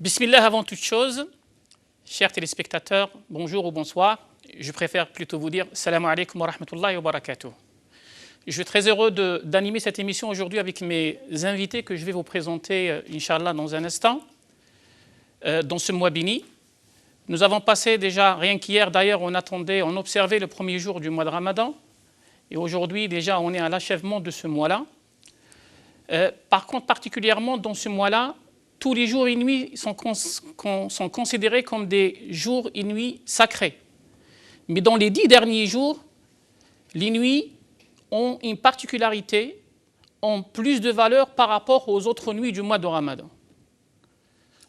Bismillah avant toute chose, chers téléspectateurs, bonjour ou bonsoir. Je préfère plutôt vous dire salam alaikum wa rahmatullahi wa barakatuh. Je suis très heureux d'animer cette émission aujourd'hui avec mes invités que je vais vous présenter, Inch'Allah, dans un instant, dans ce mois béni. Nous avons passé déjà, rien qu'hier d'ailleurs, on observait le premier jour du mois de Ramadan. Et aujourd'hui, déjà, on est à l'achèvement de ce mois-là. Par contre, particulièrement dans ce mois-là, tous les jours et nuits sont considérés comme des jours et nuits sacrés. Mais dans les 10 derniers jours, les nuits ont une particularité, ont plus de valeur par rapport aux autres nuits du mois de Ramadan.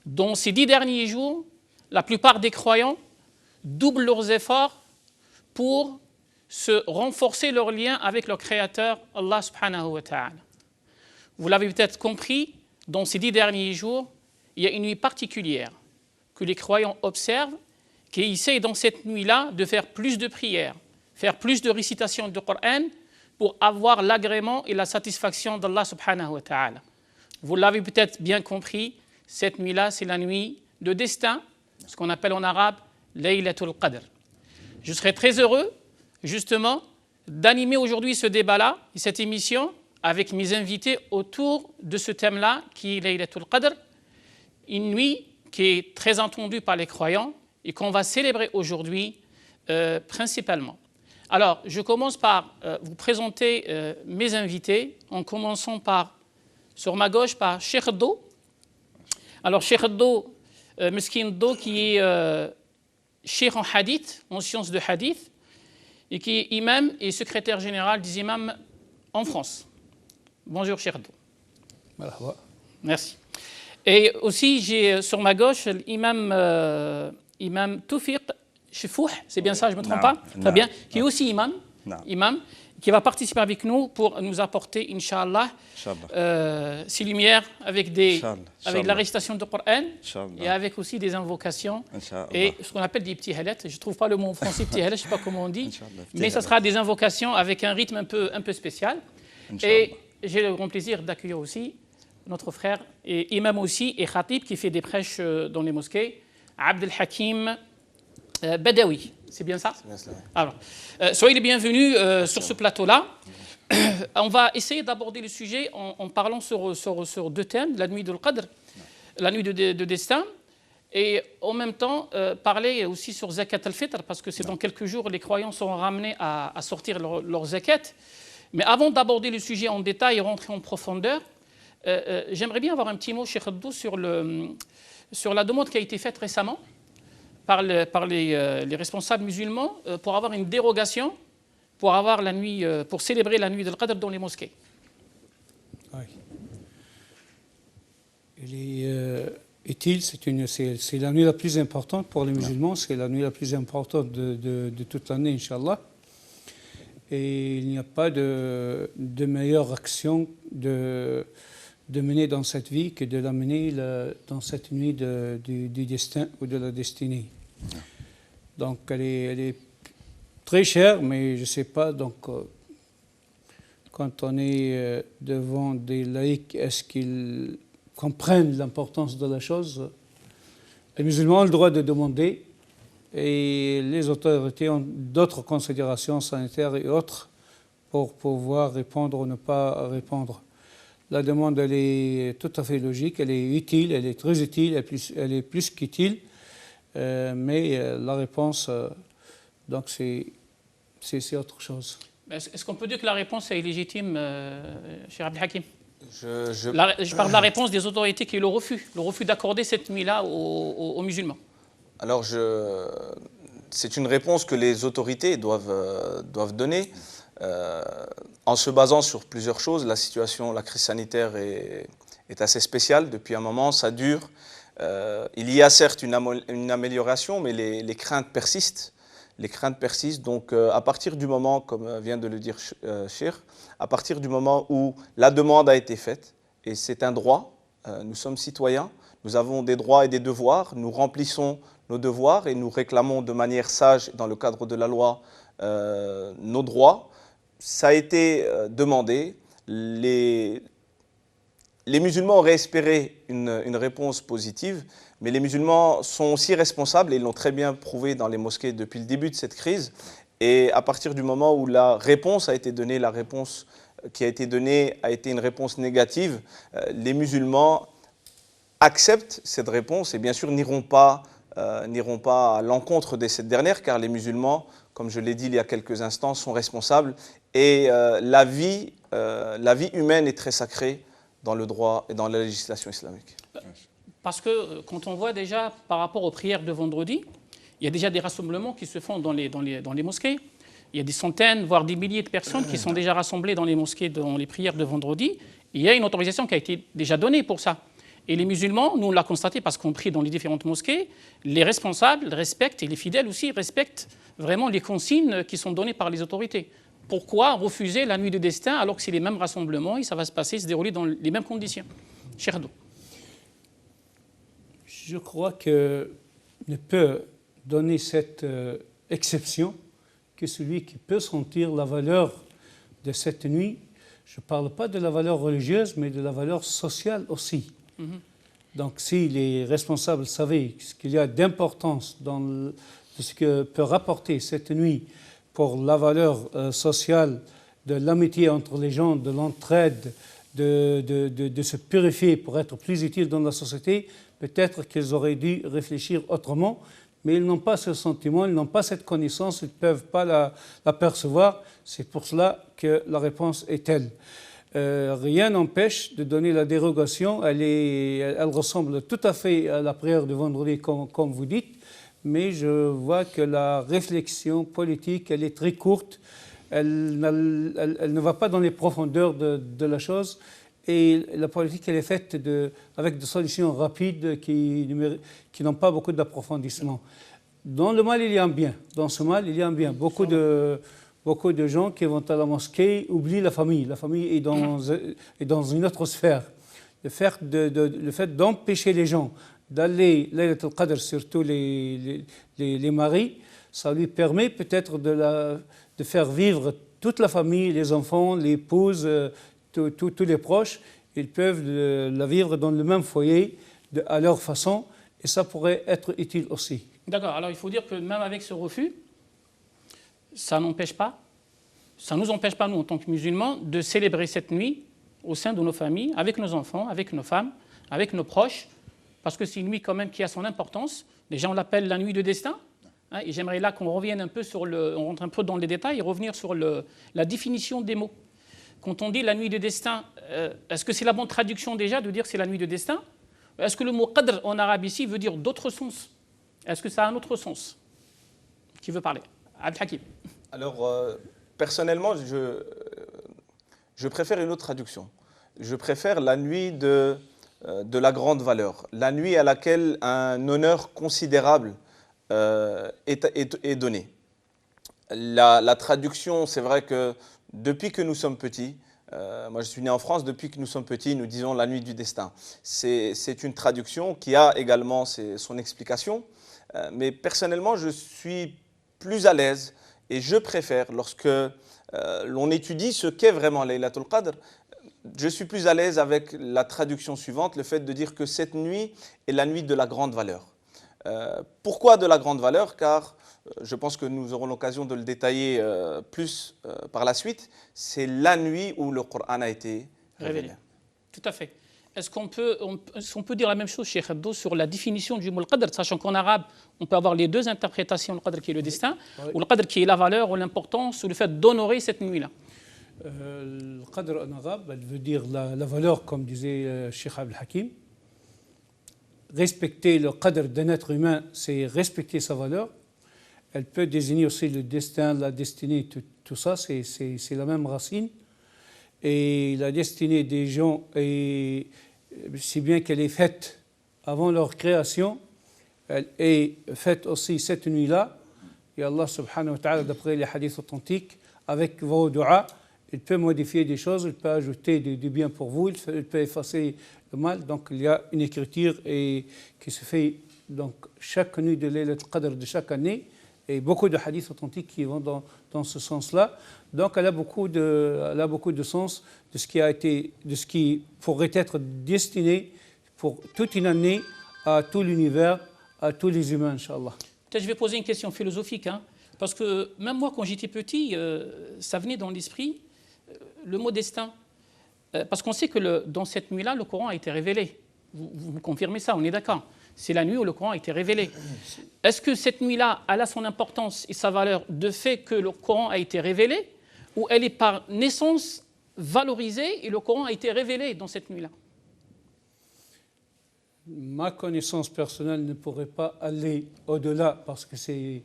Dans ces 10 derniers jours, la plupart des croyants doublent leurs efforts pour se renforcer leur lien avec leur Créateur, Allah subhanahu wa ta'ala. Vous l'avez peut-être compris, dans ces 10 derniers jours, il y a une nuit particulière que les croyants observent, qui essayent dans cette nuit-là de faire plus de prières, faire plus de récitation du Coran pour avoir l'agrément et la satisfaction d'Allah subhanahu wa ta'ala. Vous l'avez peut-être bien compris, cette nuit-là, c'est la nuit de destin, ce qu'on appelle en arabe Laylatul Qadr. Je serai très heureux, justement, d'animer aujourd'hui ce débat-là et cette émission avec mes invités autour de ce thème-là, qui est Laylatul Qadr, une nuit qui est très entendue par les croyants et qu'on va célébrer aujourd'hui principalement. Alors, je commence par vous présenter mes invités, en commençant par, sur ma gauche, par Cheikh Do. Alors, Cheikh Do, Meskin Do, qui est Cheikh en hadith, en sciences de hadith, et qui est imam et secrétaire général des imams en France. Bonjour, Cheikh Do. Marhaba. Merci. Et aussi, j'ai sur ma gauche l'imam imam Toufiq Chefouh, c'est bien ça, je ne me trompe pas? Très bien. Qui est aussi imam, qui va participer avec nous pour nous apporter, Inch'Allah, ces lumières avec la récitation du Coran et avec aussi des invocations et ce qu'on appelle des petits halets. Je ne trouve pas le mot en français petit halet, je ne sais pas comment on dit, mais ça sera des invocations avec un rythme un peu spécial. Et j'ai le grand plaisir d'accueillir aussi notre frère et imam aussi et khatib qui fait des prêches dans les mosquées, Abdel Hakim Badawi. C'est bien ça? Alors, soyez les bienvenus sur ce plateau-là. On va essayer d'aborder le sujet en parlant sur deux thèmes, la nuit de Qadr, la nuit de destin, et en même temps parler aussi sur Zakat al-Fitr, parce que c'est dans quelques jours les croyants seront ramenés à sortir leur zakat. Mais avant d'aborder le sujet en détail et rentrer en profondeur, j'aimerais bien avoir un petit mot, Cheikh Abdou, sur la demande qui a été faite récemment par les responsables musulmans pour avoir une dérogation pour célébrer la nuit de Qadr dans les mosquées. Oui. Il est utile, c'est la nuit la plus importante pour les musulmans, c'est la nuit la plus importante de toute l'année, Inch'Allah. Et il n'y a pas de meilleure action de mener dans cette vie que de l'amener dans cette nuit du destin ou de la destinée. Donc elle est très chère, mais je ne sais pas, donc quand on est devant des laïcs, est-ce qu'ils comprennent l'importance de la chose? Les musulmans ont le droit de demander, et les autorités ont d'autres considérations sanitaires et autres pour pouvoir répondre ou ne pas répondre. La demande, elle est tout à fait logique, elle est utile, elle est très utile, elle est plus qu'utile, mais la réponse, donc c'est autre chose. Est-ce qu'on peut dire que la réponse est illégitime, cher Abdel Hakim? Je parle de la réponse des autorités qui est le refus d'accorder cette nuit-là aux musulmans. Alors, c'est une réponse que les autorités doivent donner en se basant sur plusieurs choses. La crise sanitaire est assez spéciale depuis un moment, ça dure. Il y a certes une amélioration, mais les craintes persistent. Donc, à partir du moment, comme vient de le dire Cheikh, à partir du moment où la demande a été faite, et c'est un droit, nous sommes citoyens, nous avons des droits et des devoirs, nous remplissons nos devoirs et nous réclamons de manière sage, dans le cadre de la loi, nos droits. Ça a été demandé. les musulmans auraient espéré une réponse positive, mais les musulmans sont aussi responsables, et ils l'ont très bien prouvé dans les mosquées depuis le début de cette crise. Et à partir du moment où la réponse a été donnée, la réponse qui a été donnée a été une réponse négative, les musulmans acceptent cette réponse et bien sûr n'iront pas à l'encontre de cette dernière, car les musulmans, comme je l'ai dit il y a quelques instants, sont responsables. Et la vie humaine est très sacrée dans le droit et dans la législation islamique. Parce que quand on voit déjà par rapport aux prières de vendredi, il y a déjà des rassemblements qui se font dans les mosquées. Il y a des centaines, voire des milliers de personnes qui sont déjà rassemblées dans les mosquées, dans les prières de vendredi. Il y a une autorisation qui a été déjà donnée pour ça. Et les musulmans, nous on l'a constaté parce qu'on prie dans les différentes mosquées, les responsables respectent, et les fidèles aussi respectent vraiment les consignes qui sont données par les autorités. Pourquoi refuser la nuit de destin alors que c'est les mêmes rassemblements et ça va se dérouler dans les mêmes conditions? Cheikh Abdou. Je crois que ne peut donner cette exception que celui qui peut sentir la valeur de cette nuit. Je ne parle pas de la valeur religieuse, mais de la valeur sociale aussi. Donc si les responsables savaient ce qu'il y a d'importance dans ce que peut rapporter cette nuit pour la valeur sociale, de l'amitié entre les gens, de l'entraide, de se purifier pour être plus utile dans la société, peut-être qu'ils auraient dû réfléchir autrement, mais ils n'ont pas ce sentiment, ils n'ont pas cette connaissance, ils ne peuvent pas la percevoir. C'est pour cela que la réponse est telle. Rien n'empêche de donner la dérogation, elle ressemble tout à fait à la prière de vendredi comme vous dites, mais je vois que la réflexion politique, elle est très courte, elle ne va pas dans les profondeurs de la chose, et la politique elle est faite avec des solutions rapides qui n'ont pas beaucoup d'approfondissement. Dans le mal, il y a un bien. Dans ce mal, il y a un bien. Beaucoup de gens qui vont à la mosquée oublient la famille. La famille est dans une autre sphère. Le fait d'empêcher les gens d'aller Laylat al-Qadr, surtout les maris, ça lui permet peut-être de faire vivre toute la famille, les enfants, l'épouse, tous les proches. Ils peuvent la vivre dans le même foyer à leur façon et ça pourrait être utile aussi. D'accord, alors il faut dire que même avec ce refus, ça nous empêche pas, nous en tant que musulmans, de célébrer cette nuit au sein de nos familles, avec nos enfants, avec nos femmes, avec nos proches, parce que c'est une nuit quand même qui a son importance. Déjà, on l'appelle la nuit de destin. Hein, et j'aimerais là qu'on revienne un peu on rentre un peu dans les détails et revenir sur la définition des mots. Quand on dit la nuit de destin, est-ce que c'est la bonne traduction déjà de dire c'est la nuit de destin? Est-ce que le mot qadr en arabe ici veut dire d'autres sens? Est-ce que ça a un autre sens? Qui veut parler? Abd Hakim. Alors, personnellement, je préfère une autre traduction. Je préfère la nuit de la grande valeur, la nuit à laquelle un honneur considérable est donné. La traduction, c'est vrai que depuis que nous sommes petits, moi je suis né en France, depuis que nous sommes petits, nous disons la nuit du destin. C'est une traduction qui a également son explication, mais personnellement je suis plus à l'aise et je préfère lorsque l'on étudie ce qu'est vraiment Laylatul Qadr, je suis plus à l'aise avec la traduction suivante, le fait de dire que cette nuit est la nuit de la grande valeur. Pourquoi de la grande valeur? Car je pense que nous aurons l'occasion de le détailler plus par la suite. C'est la nuit où le Coran a été révélé. Tout à fait. Est-ce qu'on peut dire la même chose, Cheikh Abdou, sur la définition du mot al-Qadr, sachant qu'en arabe, on peut avoir les deux interprétations, le Qadr qui est le destin, ou le Qadr qui est la valeur ou l'importance ou le fait d'honorer cette nuit-là. Le Qadr en arabe, elle veut dire la valeur, comme disait Cheikh Abdel Hakim. Respecter le Qadr d'un être humain, c'est respecter sa valeur. Elle peut désigner aussi le destin, la destinée, tout ça, c'est la même racine. Et la destinée des gens, si bien qu'elle est faite avant leur création, elle est faite aussi cette nuit-là. Et Allah subhanahu wa ta'ala, d'après les hadiths authentiques, avec vos du'as, il peut modifier des choses, il peut ajouter du bien pour vous, il peut effacer le mal. Donc il y a une écriture qui se fait donc, chaque nuit de Laylat al-Qadr de chaque année. et beaucoup de hadiths authentiques qui vont dans ce sens-là. Donc elle a beaucoup de sens de ce qui pourrait être destiné pour toute une année à tout l'univers, à tous les humains, Inch'Allah. Peut-être je vais poser une question philosophique, hein, parce que même moi, quand j'étais petit, ça venait dans l'esprit, le mot destin. Parce qu'on sait que dans cette nuit-là, le Coran a été révélé. Vous confirmez ça, on est d'accord. C'est la nuit où le Coran a été révélé. Est-ce que cette nuit-là, elle a son importance et sa valeur de fait que le Coran a été révélé, ou elle est par naissance valorisée et le Coran a été révélé dans cette nuit-là? Ma connaissance personnelle ne pourrait pas aller au-delà parce que c'est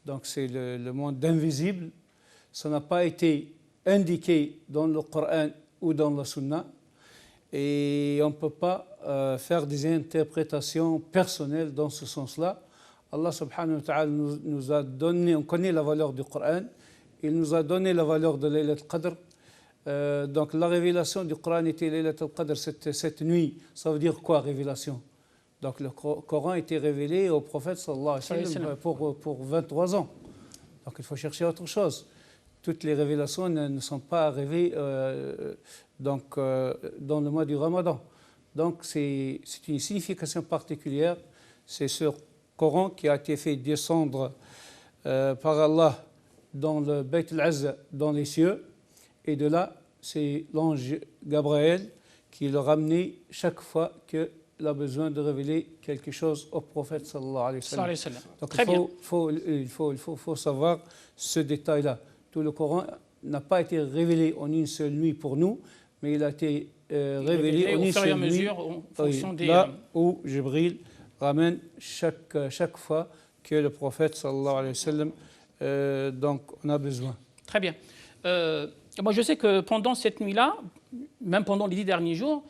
le monde d'invisible. Ça n'a pas été indiqué dans le Coran ou dans la Sunna et on ne peut pas faire des interprétations personnelles dans ce sens-là. Allah subhanahu wa ta'ala nous a donné, on connaît la valeur du Coran, il nous a donné la valeur de Laylat al-Qadr. Donc la révélation du Coran était Laylat al-Qadr cette nuit. Ça veut dire quoi, révélation? Donc le Coran a été révélé au prophète sallallahu alayhi wa sallam pour 23 ans. Donc il faut chercher autre chose. Toutes les révélations ne sont pas arrivées dans le mois du Ramadan. Donc c'est une signification particulière. C'est ce Coran qui a été fait descendre par Allah dans le Bayt al-Azza, dans les cieux. Et de là, c'est l'ange Gabriel qui le ramenait chaque fois qu'il a besoin de révéler quelque chose au prophète sallallahu alayhi wa sallam. Donc très il faut savoir ce détail-là. Tout le Coran n'a pas été révélé en une seule nuit pour nous, mais il a été révélé en une seule nuit en fonction des... là où Jibril ramène chaque fois que le prophète sallallahu alayhi wa sallam donc on a besoin. Très bien. Moi je sais que pendant cette nuit-là, même pendant les 10 derniers jours,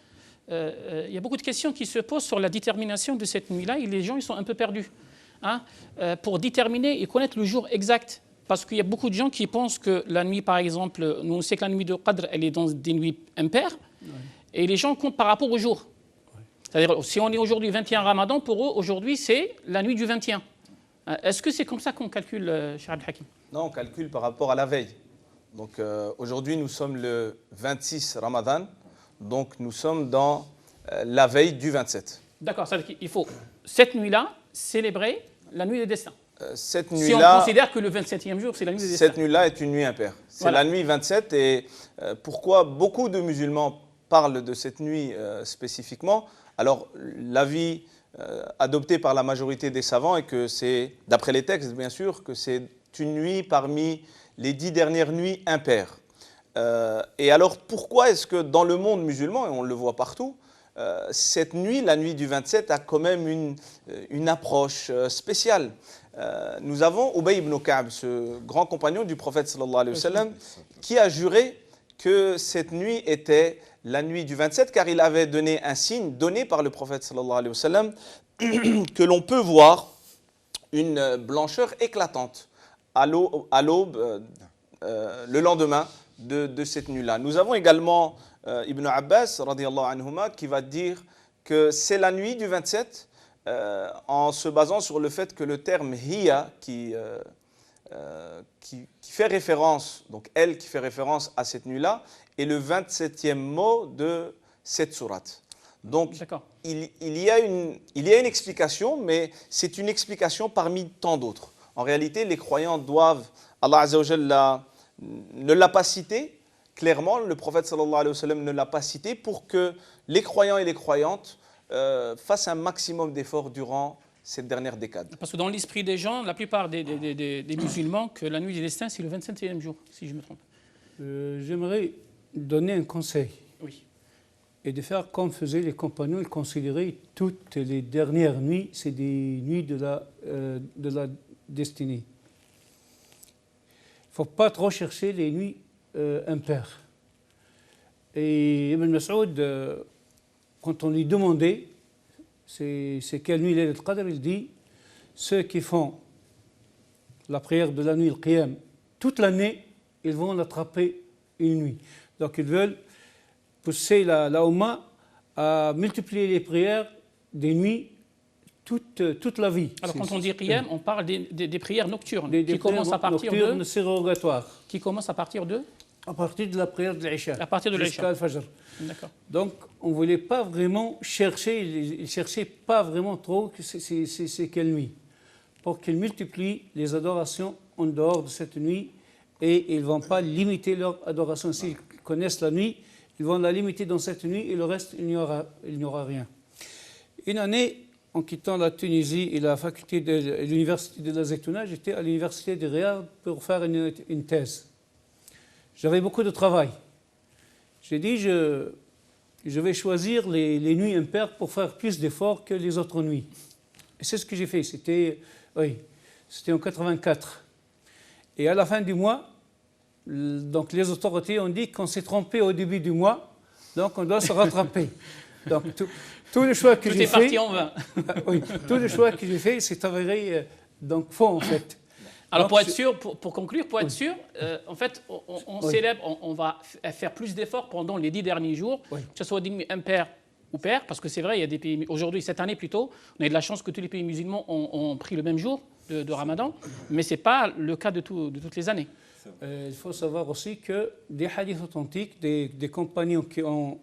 il y a beaucoup de questions qui se posent sur la détermination de cette nuit-là et les gens ils sont un peu perdus pour déterminer et connaître le jour exact. Parce qu'il y a beaucoup de gens qui pensent que la nuit, par exemple, nous on sait que la nuit de Qadr, elle est dans des nuits impaires, et les gens comptent par rapport au jour. C'est-à-dire, si on est aujourd'hui 21 Ramadan, pour eux, aujourd'hui, c'est la nuit du 21. Est-ce que c'est comme ça qu'on calcule, Cheikh Abdel Hakim? Non, on calcule par rapport à la veille. Donc aujourd'hui, nous sommes le 26 Ramadan, donc nous sommes dans la veille du 27. D'accord, ça veut dire qu'il faut, cette nuit-là, célébrer la nuit des destins. Cette si nuit-là, on considère que le 27e jour, c'est la nuit des cette destins. nuit-là est une nuit impaire. C'est Voilà. la nuit 27 et pourquoi beaucoup de musulmans parlent de cette nuit spécifiquement. Alors l'avis adopté par la majorité des savants est que c'est, d'après les textes bien sûr, que c'est une nuit parmi les 10 dernières nuits impaires. Et alors pourquoi est-ce que dans le monde musulman, et on le voit partout, cette nuit, la nuit du 27, a quand même une approche spéciale. Nous avons Ubay ibn Ka'b, ce grand compagnon du prophète sallallahu alayhi wa sallam, qui a juré que cette nuit était la nuit du 27, car il avait donné un signe donné par le prophète sallallahu alayhi wa sallam, que l'on peut voir une blancheur éclatante à l'aube, le lendemain de cette nuit-là. Nous avons également Ibn Abbas radiyallahu anhuma qui va dire que c'est la nuit du 27 en se basant sur le fait que le terme hiya qui fait référence, donc elle qui fait référence à cette nuit-là, est le 27e mot de cette sourate. Donc il y a une explication, mais c'est une explication parmi tant d'autres. En réalité, les croyants doivent, Allah Azza wa Jalla ne l'a pas cité, clairement, le prophète sallallahu alayhi wa sallam ne l'a pas cité pour que les croyants et les croyantes fassent un maximum d'efforts durant cette dernière décade. Parce que dans l'esprit des gens, la plupart des musulmans, que la nuit des destins, c'est le 27e jour, si je me trompe. J'aimerais donner un conseil. Oui. Et de faire comme faisaient les compagnons, ils considéraient toutes les dernières nuits, c'est des nuits de la destinée. Il ne faut pas trop chercher les nuits impaires. Et Ibn Mas'ud, quand on lui demandait c'est quelle nuit Laylat al-Qadr, il dit ceux qui font la prière de la nuit, le qiyam, toute l'année, ils vont l'attraper une nuit. Donc ils veulent pousser la Ummah à multiplier les prières des nuits toute la vie. Alors quand on dit qiyam, on parle des prières nocturnes Des qui commencent à partir nocturnes de surrogatoires. qui commencent à partir de À partir de la prière de l'Isha. À partir de l'Isha. Jusqu'à Al-Fajr. D'accord. Donc, on ne voulait pas vraiment chercher, ils ne cherchaient pas vraiment trop que c'est quelle nuit. Pour qu'ils multiplient les adorations en dehors de cette nuit et ils ne vont pas limiter leur adoration. S'ils connaissent la nuit, ils vont la limiter dans cette nuit et le reste, il n'y aura rien. Une année, en quittant la Tunisie et la faculté de l'université de la Zaytouna, j'étais à l'université de Riyad pour faire une thèse. J'avais beaucoup de travail. J'ai dit, je vais choisir les nuits impaires pour faire plus d'efforts que les autres nuits. Et c'est ce que j'ai fait. C'était en 84. Et à la fin du mois, donc les autorités ont dit qu'on s'est trompé au début du mois, donc on doit se rattraper. Donc tout le choix que j'ai fait, parti en vain. Oui, tout le choix que j'ai fait, c'est avéré donc faux en fait. Alors Donc, pour être sûr, pour conclure, pour être sûr, en fait, on célèbre, on va faire plus d'efforts pendant les 10 derniers jours, que ce soit des nuits impaires ou paires, parce que c'est vrai, il y a des pays, aujourd'hui, cette année plutôt, on a eu de la chance que tous les pays musulmans ont pris le même jour de Ramadan, mais ce n'est pas le cas de toutes les années. Il faut savoir aussi que des hadiths authentiques, des compagnons qui ont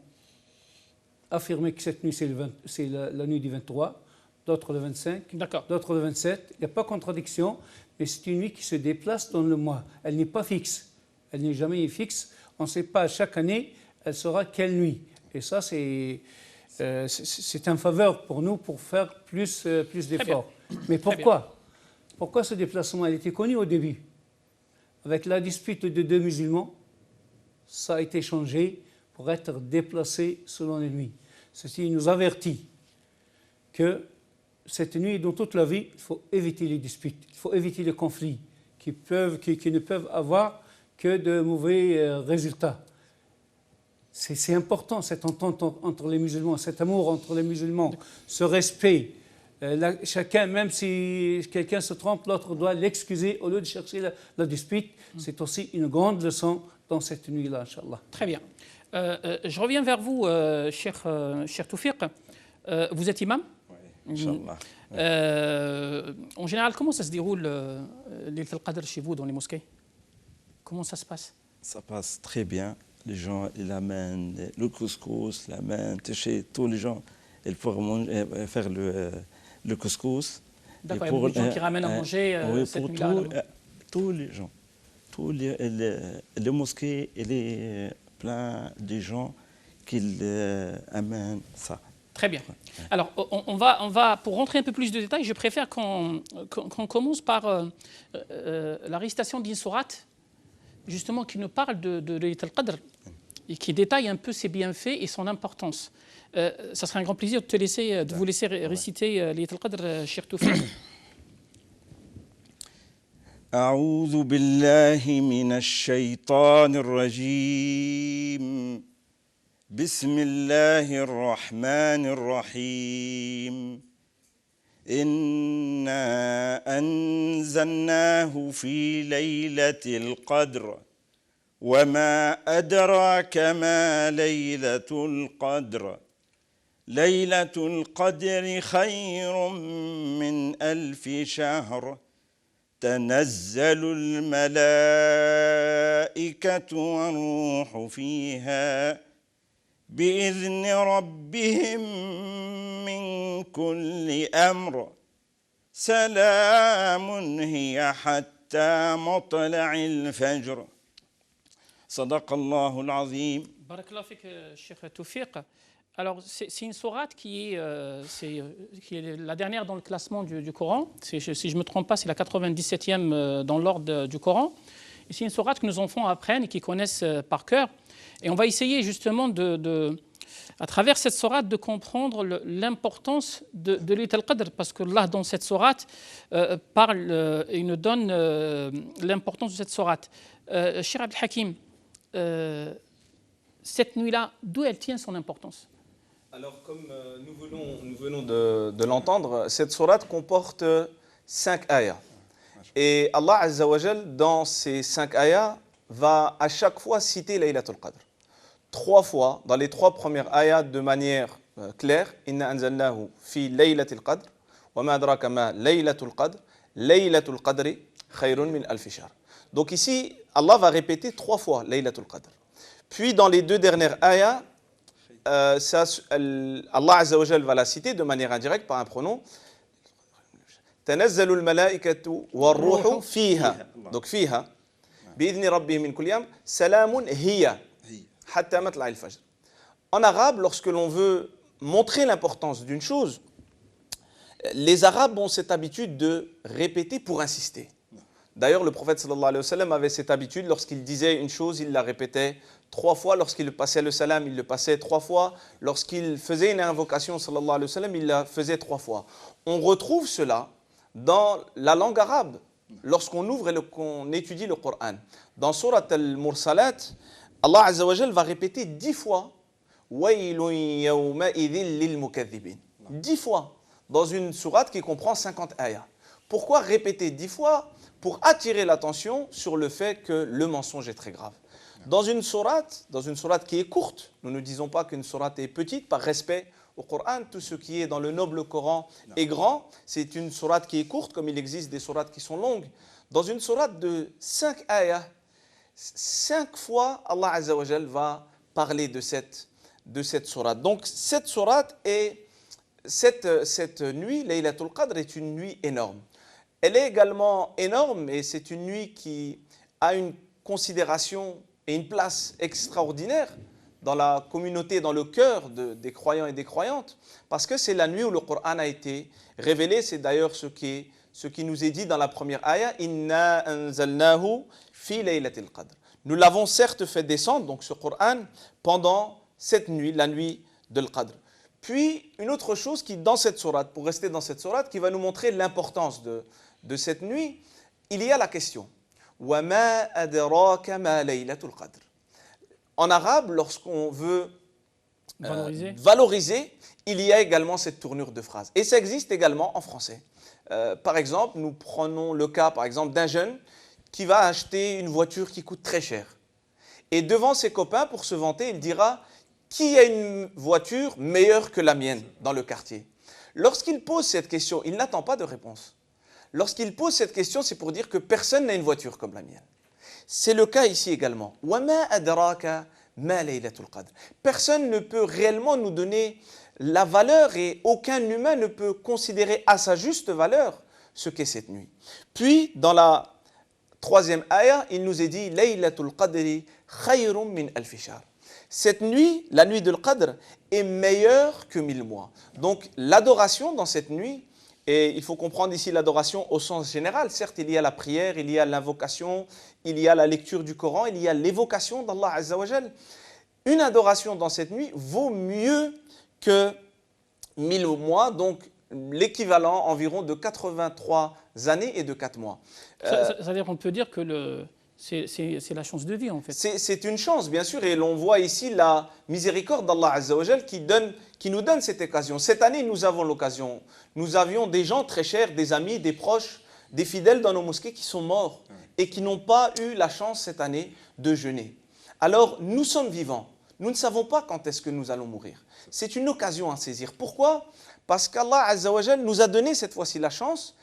affirmé que cette nuit c'est la nuit du 23, d'autres le 25, d'autres le 27, il n'y a pas de contradiction, mais c'est une nuit qui se déplace dans le mois. Elle n'est pas fixe, elle n'est jamais fixe, on ne sait pas chaque année elle sera quelle nuit. Et ça c'est un faveur pour nous pour faire plus d'efforts. Mais pourquoi ? Pourquoi ce déplacement? Elle était connue au début. Avec la dispute de deux musulmans, ça a été changé pour être déplacé selon les nuits. Ceci nous avertit que cette nuit et dans toute la vie, il faut éviter les disputes, il faut éviter les conflits qui ne peuvent avoir que de mauvais résultats. C'est important cette entente entre les musulmans, cet amour entre les musulmans, ce respect. Chacun, même si quelqu'un se trompe, l'autre doit l'excuser au lieu de chercher la dispute. C'est aussi une grande leçon dans cette nuit-là, Inch'Allah. Très bien. Je reviens vers vous, cher Toufiq. Vous êtes imam ? Oui, Inch'Allah. En général, comment ça se déroule l'Laylat al-Qadr chez vous dans les mosquées? Comment ça se passe? Ça passe très bien. Les gens, ils amènent le couscous, l'amènent chez tous les gens. Ils pourront faire le couscous. D'accord, il y a beaucoup de gens qui ramènent à manger cette nuit-là. Tous les gens. Tous les mosquées, il est plein de gens qui amènent ça. Très bien. Alors, on va, pour rentrer un peu plus de détails, je préfère qu'on commence par la récitation d'une sourate, justement, qui nous parle de Laylat al-Qadr et qui détaille un peu ses bienfaits et son importance. Ça serait un grand plaisir de vous laisser réciter Laylat al-Qadr, cher Toufiq. أعوذ بالله من الشيطان الرجيم بسم الله الرحمن الرحيم إنا أنزلناه في ليلة القدر وما أدراك ما ليلة القدر ليلة القدر خير من 1000 شهر تنزل الملائكة والروح فيها بإذن ربهم من كل أمر سلام هي حتى مطلع الفجر صدق الله العظيم. بارك الله فيك Cheikh Toufiq. Alors, c'est une sourate qui est la dernière dans le classement du Coran. Si je ne me trompe pas, c'est la 97e dans l'ordre du Coran. Et c'est une sourate que nos enfants apprennent et qu'ils connaissent par cœur. Et on va essayer justement, à travers cette sourate, de comprendre l'importance de Laylat al-Qadr. Parce que là, dans cette sourate, parle et nous donne l'importance de cette sourate. Cheikh Abdel Hakim, cette nuit-là, d'où elle tient son importance? Alors, comme nous venons de l'entendre, cette sourate comporte 5 ayats. Et Allah Azza wa Jal, dans ces 5 ayats, va à chaque fois citer Laylat al-Qadr. 3 fois, dans les 3 premières ayats, de manière claire, Inna anzalnahu fi Laylat al-Qadr, وَمَا أَدْرَاكَ مَا لَيْلَةُ الْقَدْرِ لَيْلَةُ الْقَدْرِ خَيْرٌ مِنْ أَلْفِ شَهْرٍ. Donc ici, Allah va répéter 3 fois Laylatul Qadr. Puis dans les 2 dernières ayahs, Allah Azza wa Jal va la citer de manière indirecte par un pronom. تنزل الملائكة والروح فيها. Donc فيها بإذن ربهم من كل يوم سلام هي حتى مطلع الفجر. En arabe, lorsque l'on veut montrer l'importance d'une chose, les Arabes ont cette habitude de répéter pour insister. D'ailleurs, le prophète sallallahu alayhi wa sallam avait cette habitude, lorsqu'il disait une chose, il la répétait 3 fois. Lorsqu'il passait le salam, il le passait 3 fois. Lorsqu'il faisait une invocation, sallallahu alayhi wa sallam, il la faisait 3 fois. On retrouve cela dans la langue arabe, lorsqu'on ouvre et qu'on étudie le Coran. Dans Surat al-Mursalat, Allah Azza wa Jal va répéter 10 fois « Waylun yawma'idhin lil mukaththibin » 10 fois dans une sourate qui comprend 50 ayahs. Pourquoi répéter 10 fois? Pour attirer l'attention sur le fait que le mensonge est très grave. Dans une sourate qui est courte, nous ne disons pas qu'une sourate est petite, par respect au Coran, tout ce qui est dans le noble Coran est grand, c'est une sourate qui est courte, comme il existe des sourates qui sont longues. Dans une sourate de 5 ayahs, 5 fois Allah Azza wa Jal va parler de cette sourate. Donc cette sourate est, cette nuit, Laylatul Qadr, est une nuit énorme. Elle est également énorme et c'est une nuit qui a une considération et une place extraordinaire dans la communauté, dans le cœur des croyants et des croyantes, parce que c'est la nuit où le Coran a été révélé. C'est d'ailleurs ce qui nous est dit dans la première ayah, « Inna anzalnahu fi laylatil qadr ». Nous l'avons certes fait descendre, donc ce Coran, pendant cette nuit, la nuit de l'Qadr. Puis, une autre chose qui, dans cette sourate, pour rester dans cette sourate, qui va nous montrer l'importance de cette nuit, il y a la question « وَمَا أَدْرَاكَ مَا لَيْلَةُ الْقَدْرِ » En arabe, lorsqu'on veut valoriser, il y a également cette tournure de phrase. Et ça existe également en français. Par exemple, nous prenons le cas par exemple d'un jeune qui va acheter une voiture qui coûte très cher. Et devant ses copains, pour se vanter, il dira « Qui a une voiture meilleure que la mienne dans le quartier ?» Lorsqu'il pose cette question, il n'attend pas de réponse. Lorsqu'il pose cette question, c'est pour dire que personne n'a une voiture comme la mienne. C'est le cas ici également. وَمَا أَدْرَاكَ مَا لَيْلَةُ الْقَدْرِ. Personne ne peut réellement nous donner la valeur et aucun humain ne peut considérer à sa juste valeur ce qu'est cette nuit. Puis, dans la 3e ayah, il nous est dit « Laylatul Qadri khayrun min alfi shahr ». Cette nuit, la nuit de l'Qadr, est meilleure que 1000 mois. Donc, l'adoration dans cette nuit, et il faut comprendre ici l'adoration au sens général. Certes, il y a la prière, il y a l'invocation, il y a la lecture du Coran, il y a l'évocation d'Allah Azza wa Jal. Une adoration dans cette nuit vaut mieux que 1000 mois, donc l'équivalent environ de 83 années et de 4 mois. C'est-à-dire qu'on peut dire que c'est la chance de vie en fait. C'est une chance bien sûr et l'on voit ici la miséricorde d'Allah Azza wa Jal qui nous donne cette occasion. Cette année nous avons l'occasion. Nous avions des gens très chers, des amis, des proches, des fidèles dans nos mosquées qui sont morts et qui n'ont pas eu la chance cette année de jeûner. Alors nous sommes vivants. Nous ne savons pas quand est-ce que nous allons mourir. C'est une occasion à saisir. Pourquoi? Parce qu'Allah Azza wa Jal nous a donné cette fois-ci la chance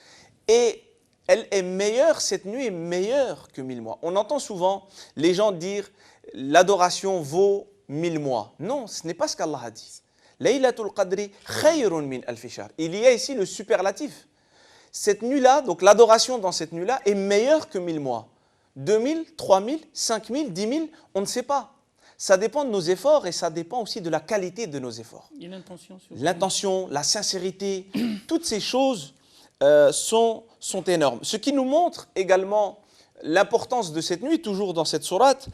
et elle est meilleure, cette nuit est meilleure que 1000 mois. On entend souvent les gens dire l'adoration vaut 1000 mois. Non, ce n'est pas ce qu'Allah a dit. Laylatul Qadri khayrun min alfi shahr. Il y a ici le superlatif. Cette nuit-là, donc l'adoration dans cette nuit-là est meilleure que 1000 mois. 2000, 3000, 5000, 10 000, on ne sait pas. Ça dépend de nos efforts et ça dépend aussi de la qualité de nos efforts. Il y a l'intention. L'intention, la sincérité, toutes ces choses sont énormes. Ce qui nous montre également l'importance de cette nuit, toujours dans cette sourate,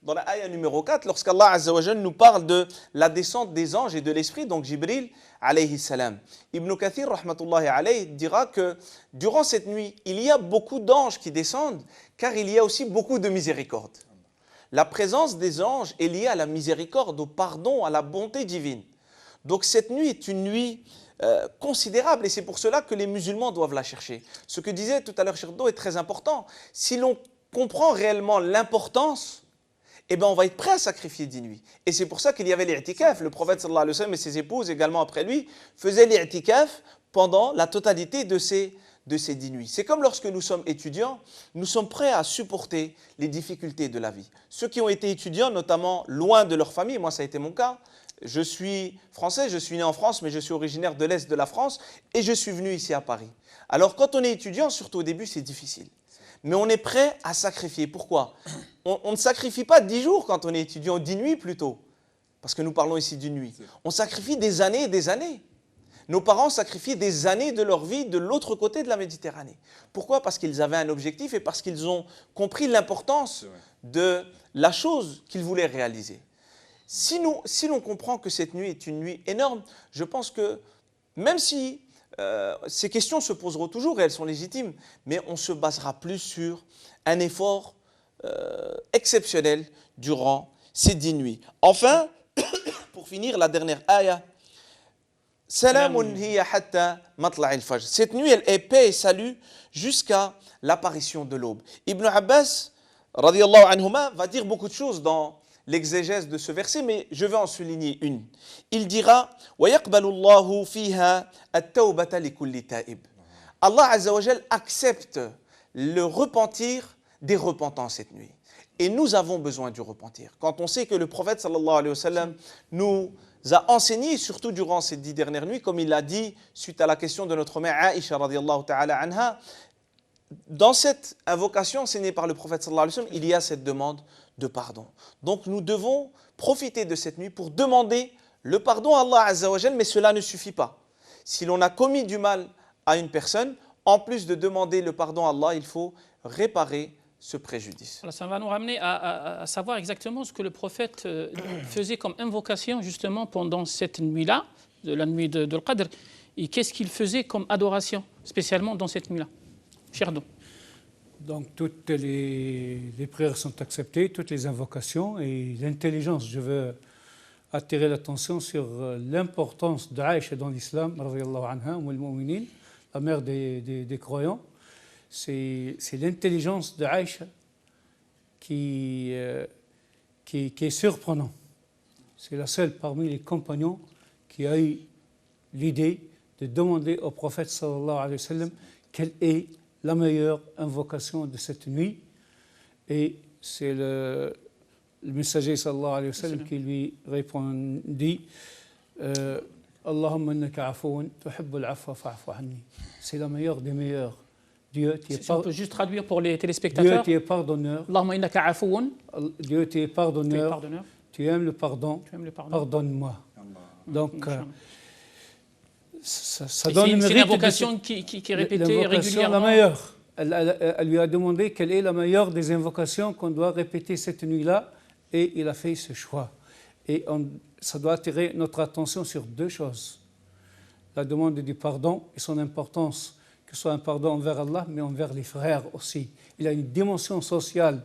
dans la ayah numéro 4, lorsqu'Allah Azza wa Jal nous parle de la descente des anges et de l'esprit, donc Jibril alayhi salam. Ibn Kathir rahmatullahi alayhi dira que durant cette nuit, il y a beaucoup d'anges qui descendent, car il y a aussi beaucoup de miséricorde. La présence des anges est liée à la miséricorde, au pardon, à la bonté divine. Donc cette nuit est une nuit considérable et c'est pour cela que les musulmans doivent la chercher. Ce que disait tout à l'heure Shirdo est très important. Si l'on comprend réellement l'importance, eh bien on va être prêt à sacrifier 10 nuits. Et c'est pour ça qu'il y avait l'i'tikaf. Le prophète sallallahu alayhi wa sallam et ses épouses également après lui faisaient l'i'tikaf pendant la totalité de ces 10 nuits. C'est comme lorsque nous sommes étudiants, nous sommes prêts à supporter les difficultés de la vie. Ceux qui ont été étudiants, notamment loin de leur famille, moi ça a été mon cas, je suis français, je suis né en France, mais je suis originaire de l'Est de la France et je suis venu ici à Paris. Alors quand on est étudiant, surtout au début, c'est difficile. Mais on est prêt à sacrifier. Pourquoi ? On ne sacrifie pas 10 jours quand on est étudiant, 10 nuits plutôt, parce que nous parlons ici d'une nuit. On sacrifie des années et des années. Nos parents sacrifient des années de leur vie de l'autre côté de la Méditerranée. Pourquoi ? Parce qu'ils avaient un objectif et parce qu'ils ont compris l'importance de la chose qu'ils voulaient réaliser. Si l'on comprend que cette nuit est une nuit énorme, je pense que même si ces questions se poseront toujours et elles sont légitimes, mais on se basera plus sur un effort exceptionnel durant ces 10 nuits. Enfin, pour finir, la dernière ayah. Salamun hiya hatta matla'il fajr. Cette nuit, elle est paix et salut jusqu'à l'apparition de l'aube. Ibn Abbas, radiyallahu anhuma, va dire beaucoup de choses dans l'exégèse de ce verset, mais je vais en souligner une. Il dira وَيَقْبَلُ اللَّهُ فِيهَا التَّوْبَةَ لِكُلِّ تَائِبٍ. Allah Azza wa Jal accepte le repentir des repentants cette nuit. Et nous avons besoin du repentir. Quand on sait que le prophète sallallahu alayhi wa sallam nous a enseigné, surtout durant ces 10 dernières nuits, comme il l'a dit suite à la question de notre mère Aïcha radiyallahu ta'ala anha, dans cette invocation enseignée par le prophète sallallahu alayhi wa sallam, il y a cette demande de pardon. Donc nous devons profiter de cette nuit pour demander le pardon à Allah Azza wa Jal, mais cela ne suffit pas. Si l'on a commis du mal à une personne, en plus de demander le pardon à Allah, il faut réparer ce préjudice. Alors, ça va nous ramener à savoir exactement ce que le prophète faisait comme invocation justement pendant cette nuit-là, la nuit de l'Qadr, et qu'est-ce qu'il faisait comme adoration, spécialement dans cette nuit-là. Cherdo. Donc toutes les prières sont acceptées, toutes les invocations et l'intelligence. Je veux attirer l'attention sur l'importance d'Aïcha dans l'islam, radiyallahu anha, al-mu'minin, la mère des croyants. C'est l'intelligence d'Aïcha qui est surprenante. C'est la seule parmi les compagnons qui a eu l'idée de demander au prophète sallallahu alayhi wa sallam quelle est la meilleure invocation de cette nuit. Et c'est le messager sallallahu alayhi wa sallam qui lui répondit Allahumma innaka afoun tuhibbul afwa fa'fu anni. C'est la meilleure des meilleures. Dieu, on peut juste traduire pour les téléspectateurs. Dieu, tu es pardonneur. Allahumma innaka afoun. Dieu, tu es pardonneur. Tu aimes le pardon. Pardonne-moi. Donc, ça donne le mérite. C'est une invocation qui est répétée régulièrement. La meilleure. Elle lui a demandé quelle est la meilleure des invocations qu'on doit répéter cette nuit-là, et il a fait ce choix. Et ça doit attirer notre attention sur deux choses. La demande du pardon et son importance, que ce soit un pardon envers Allah, mais envers les frères aussi. Il a une dimension sociale.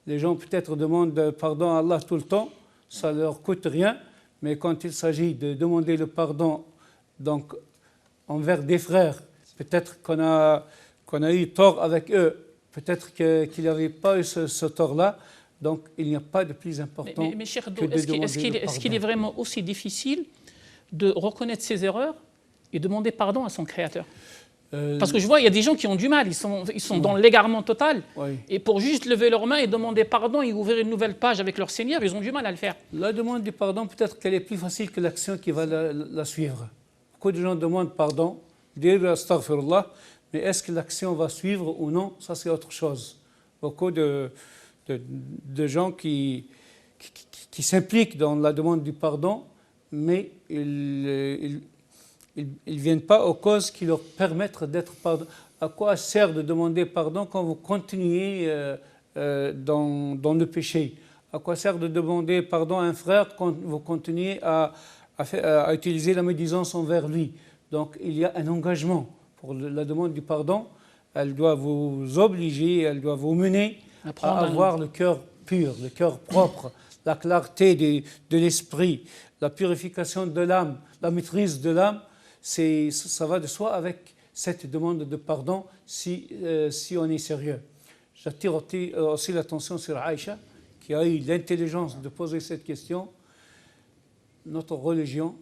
Les gens peut-être demandent pardon à Allah tout le temps, ça ne leur coûte rien, mais quand il s'agit de demander le pardon donc, envers des frères, peut-être qu'on a eu tort avec eux, peut-être qu'il n'y avait pas eu ce tort-là, donc il n'y a pas de plus important mais Cheikh que de demander le pardon. Est-ce qu'il est vraiment aussi difficile de reconnaître ses erreurs et demander pardon à son Créateur ? Parce que je vois, il y a des gens qui ont du mal, ils sont dans l'égarement total, et pour juste lever leurs mains et demander pardon et ouvrir une nouvelle page avec leur Seigneur, ils ont du mal à le faire. La demande du pardon, peut-être qu'elle est plus facile que l'action qui va la suivre. Beaucoup de gens demandent pardon, disent astaghfirullah, mais est-ce que l'action va suivre ou non? Ça, c'est autre chose. Beaucoup de gens qui s'impliquent dans la demande du pardon, mais ils ne viennent pas aux causes qui leur permettent d'être pardonnés. À quoi sert de demander pardon quand vous continuez dans le péché? À quoi sert de demander pardon à un frère quand vous continuez à utiliser la médisance envers lui? Donc il y a un engagement pour la demande du pardon. Elle doit vous obliger, elle doit vous mener à avoir le cœur pur, le cœur propre, la clarté de l'esprit, la purification de l'âme, la maîtrise de l'âme. Ça va de soi avec cette demande de pardon si on est sérieux. J'attire aussi l'attention sur Aïcha, qui a eu l'intelligence de poser cette question. Notre religion,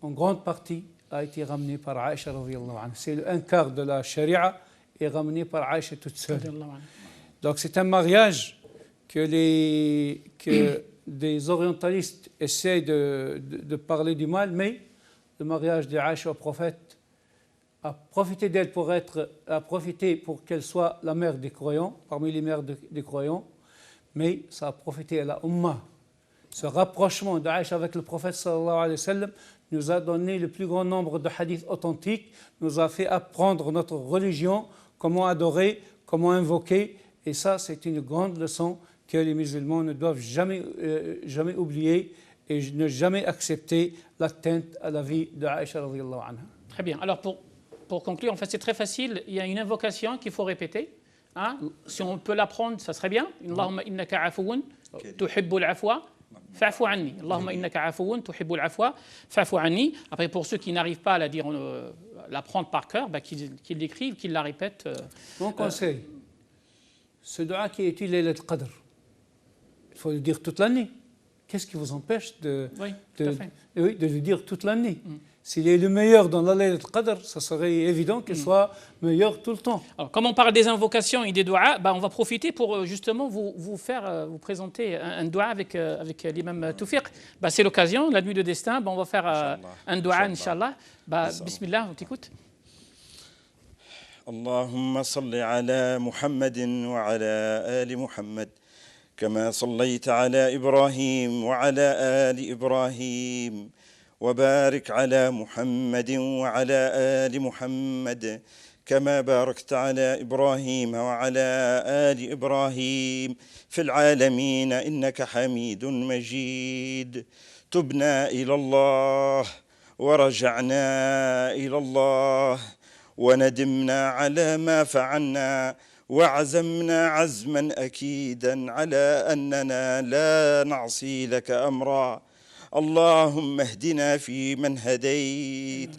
en grande partie, a été ramené par Aïcha radhiyallahu anha. C'est un quart de la charia est ramené par Aïcha toute seule. Donc c'est un mariage que des orientalistes essaient de parler du mal, mais le mariage d'Aïcha au prophète a profité d'elle pour qu'elle soit la mère des croyants, parmi les mères des croyants, mais ça a profité à la Ummah. Ce rapprochement d'Aïcha avec le prophète sallallahu alayhi wa sallam nous a donné le plus grand nombre de hadiths authentiques, nous a fait apprendre notre religion, comment adorer, comment invoquer, et ça c'est une grande leçon que les musulmans ne doivent jamais oublier et ne jamais accepter l'atteinte à la vie d'Aïcha radhiyallahu anha. Très bien. Alors pour conclure, en fait c'est très facile, il y a une invocation qu'il faut répéter. Hein? Si on peut l'apprendre, ça serait bien. Allahumma innaka afouun tuhibbul afwa fa'fu anni. Allahumma innaka afouun tuhibbul afwa fa'fu anni. Après, pour ceux qui n'arrivent pas à la dire, l'apprendre par cœur, qu'ils l'écrivent, qu'ils la répètent. Mon conseil, ce dua qui est utile Laylat al-Qadr, il faut le dire toute l'année. Qu'est-ce qui vous empêche de le dire toute l'année? S'il est le meilleur dans la Laylat al-Qadr, ça serait évident qu'il soit meilleur tout le temps. Alors, comme on parle des invocations et des doigts, on va profiter pour justement vous présenter un doigt avec l'imam Toufiq. C'est l'occasion, la nuit de destin, on va faire un doigt, Inch'Allah. Bismillah, on t'écoute. اللهم صل على محمد وعلى آل محمد كما صليت على إبراهيم وعلى آل إبراهيم وبارك على محمد وعلى آل محمد كما باركت على إبراهيم وعلى آل إبراهيم في العالمين إنك حميد مجيد. تبنا إلى الله ورجعنا إلى الله وندمنا على ما فعلنا وعزمنا عزما أكيدا على أننا لا نعصي لك أمرا. اللهم اهدنا فيمن هديت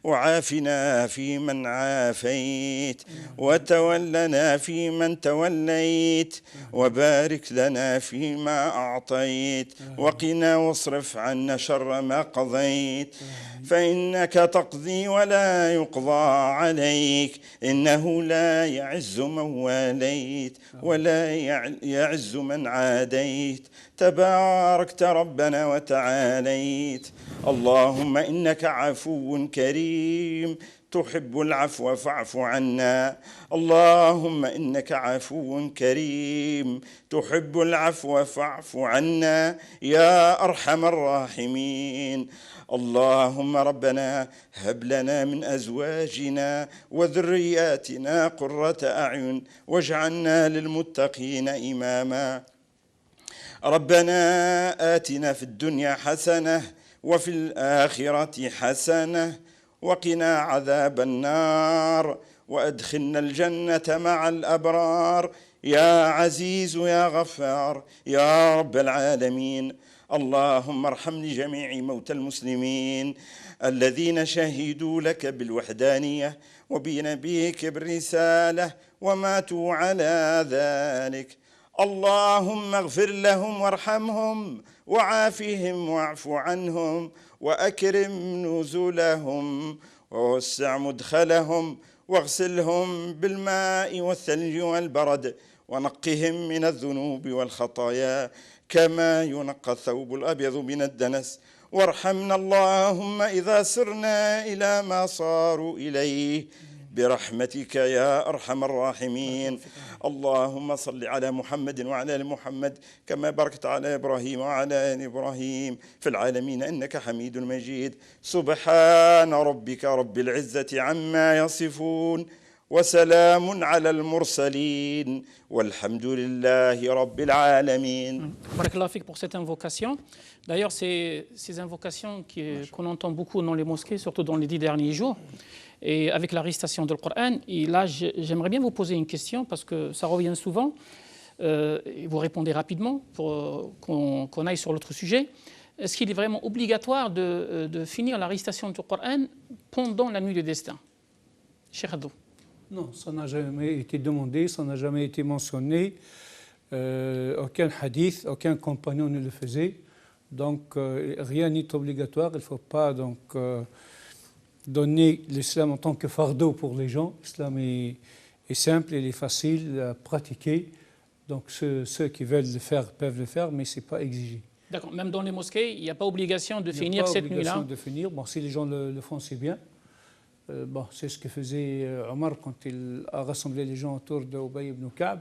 وعافنا فيمن عافيت وتولنا فيمن توليت وبارك لنا فيما أعطيت وقنا واصرف عنا شر ما قضيت فإنك تقضي ولا يقضى عليك إنه لا يعز من واليت ولا يعز من عاديت تباركت ربنا وتعاليت. اللهم إنك عفو كريم تحب العفو فاعف عنا. اللهم إنك عفو كريم تحب العفو فاعف عنا يا أرحم الراحمين. اللهم ربنا هب لنا من أزواجنا وذرياتنا قرة أعين واجعلنا للمتقين إماما. ربنا آتنا في الدنيا حسنة وفي الآخرة حسنة وقنا عذاب النار وأدخلنا الجنة مع الأبرار يا عزيز يا غفار يا رب العالمين. اللهم ارحم لجميع موتى المسلمين الذين شهدوا لك بالوحدانية وبنبيك بالرسالة وماتوا على ذلك. اللهم اغفر لهم وارحمهم وعافهم واعف عنهم وأكرم نزلهم ووسع مدخلهم واغسلهم بالماء والثلج والبرد ونقهم من الذنوب والخطايا كما ينقى الثوب الأبيض من الدنس. وارحمنا اللهم إذا سرنا إلى ما صاروا إليه برحمتك يا أرحم الراحمين. اللهم صل على محمد وعلى آل محمد كما باركت على إبراهيم وعلى آل إبراهيم في العالمين إنك حميد مجيد. سبحان ربك رب العزة عما يصفون وسلام على المرسلين والحمد لله رب العالمين. Barakallahu fik pour cette invocation. D'ailleurs, ces invocations qu'on entend beaucoup dans les mosquées, surtout dans les 10 derniers jours, et avec la récitation du Coran. Et là, j'aimerais bien vous poser une question parce que ça revient souvent. Et vous répondez rapidement pour qu'on aille sur l'autre sujet. Est-ce qu'il est vraiment obligatoire de finir la récitation du Coran pendant la nuit de destin? Cheikh Hadou. Non, ça n'a jamais été demandé, ça n'a jamais été mentionné. Aucun hadith, aucun compagnon ne le faisait. Donc, rien n'est obligatoire. Il ne faut pas donc, donner l'islam en tant que fardeau pour les gens. L'islam est simple, il est facile à pratiquer. Donc, ceux qui veulent le faire peuvent le faire, mais ce n'est pas exigé. D'accord. Même dans les mosquées, il n'y a pas obligation de finir cette nuit-là. Il n'y a pas obligation de finir. Bon, si les gens le font, c'est bien. Bon, c'est ce que faisait Omar quand il a rassemblé les gens autour de Ubay ibn Ka'b.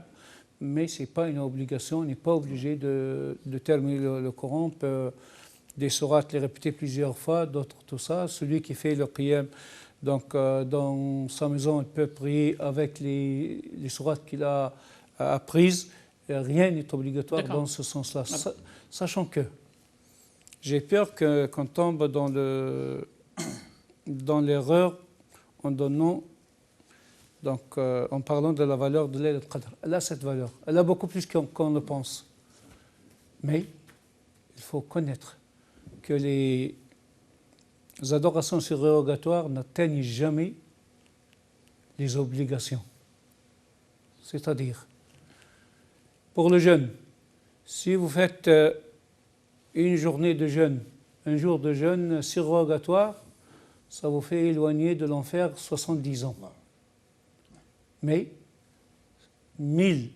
Mais ce n'est pas une obligation. On n'est pas obligé de terminer le Coran. On peut des sourates les répéter plusieurs fois, d'autres tout ça. Celui qui fait le qiyam, donc dans sa maison, il peut prier avec les sourates qu'il a apprises. Rien n'est obligatoire dans ce sens-là. Sachant que j'ai peur qu'on tombe dans l'erreur en donnant, donc en parlant de la valeur de Laylat al-Qadr. Elle a cette valeur. Elle a beaucoup plus qu'on le pense. Mais il faut connaître que les adorations surrogatoires n'atteignent jamais les obligations. C'est-à-dire, pour le jeûne, si vous faites une journée de jeûne, un jour de jeûne surrogatoire, ça vous fait éloigner de l'enfer 70 ans. Mais 1000